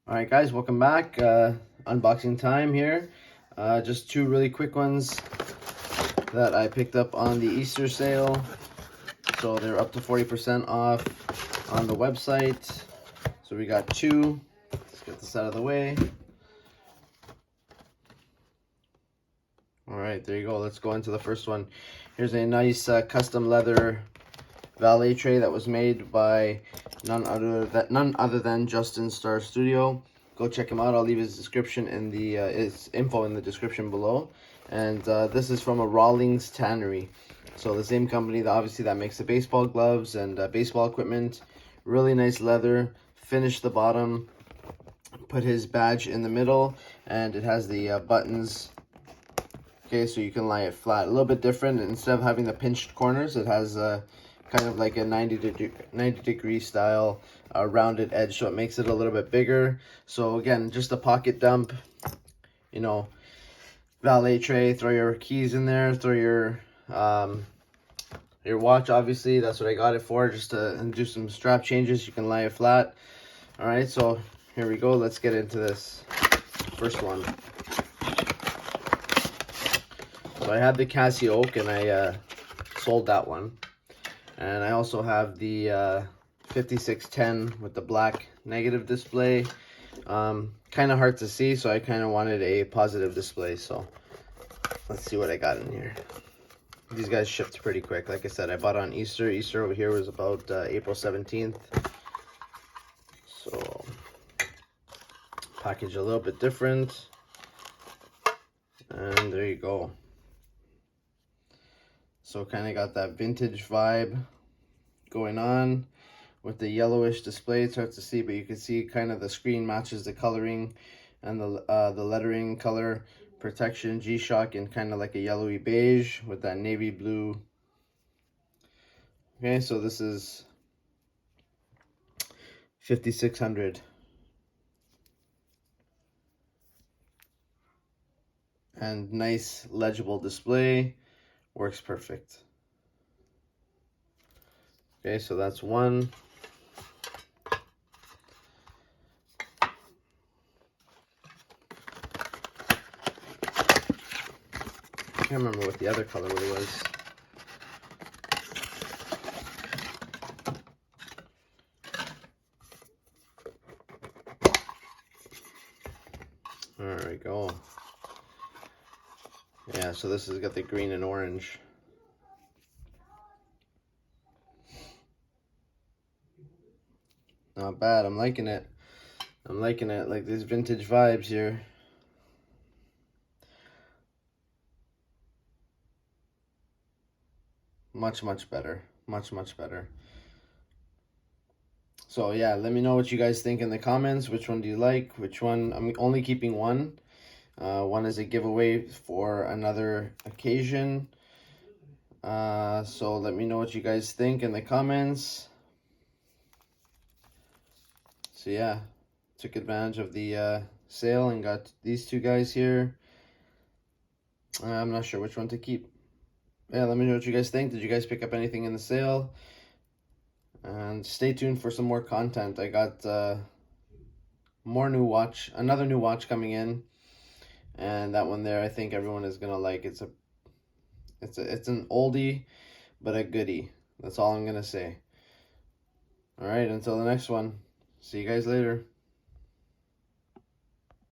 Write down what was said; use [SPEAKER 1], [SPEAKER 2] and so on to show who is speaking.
[SPEAKER 1] Alright guys, welcome back. Unboxing time here. Just two really quick ones that I picked up on the Easter sale. So they're up to 40% off on the website. So we got two. Let's get this out of the way. Alright, there you go. Let's go into the first one. Here's a nice custom leather valet tray that was made by none other than Justin Star Studio. Go check him out. I'll leave his description in the his info in the description below. And this is from a Rawlings Tannery, so the same company that obviously that makes the baseball gloves and baseball equipment. Really nice leather. Finish the bottom. Put his badge in the middle, and it has the buttons. Okay, so you can lie it flat. A little bit different. Instead of having the pinched corners, it has kind of like a 90 degree style rounded edge, so it makes it a little bit bigger. So again, just a pocket dump, you know, valet tray. Throw your keys in there, throw your watch, obviously. That's what I got it for, just to do some strap changes. You can lie it flat. All right, so here we go. Let's get into this first one. So I had the Casio Oak, and I sold that one. And I also have the 5610 with the black negative display. Kind of hard to see, so I kind of wanted a positive display. So let's see what I got in here. These guys shipped pretty quick. Like I said, I bought on Easter. Easter over here was about April 17th. So package a little bit different. And there you go. So kind of got that vintage vibe going on with the yellowish display. It's hard to see, but you can see kind of the screen matches the coloring and the lettering color. Protection, Gshock, and kind of like a yellowy beige with that navy blue. Okay, so this is 5600. And nice legible display. Works perfect. Okay, so that's one. I can't remember what the other color was. There we go. Yeah, so this has got the green and orange. Not bad. I'm liking it. I'm liking it. Like these vintage vibes here. Much better. Much better. So yeah, let me know what you guys think in the comments. Which one do you like? Which one? I'm only keeping one. One is a giveaway for another occasion. So let me know what you guys think in the comments. So yeah, took advantage of the sale and got these two guys here. I'm not sure which one to keep. Yeah, let me know what you guys think. Did you guys pick up anything in the sale? And stay tuned for some more content. I got another new watch coming in, and that one there I think everyone is gonna like. It's an oldie but a goodie. That's all I'm gonna say. All right, until the next one. See you guys later.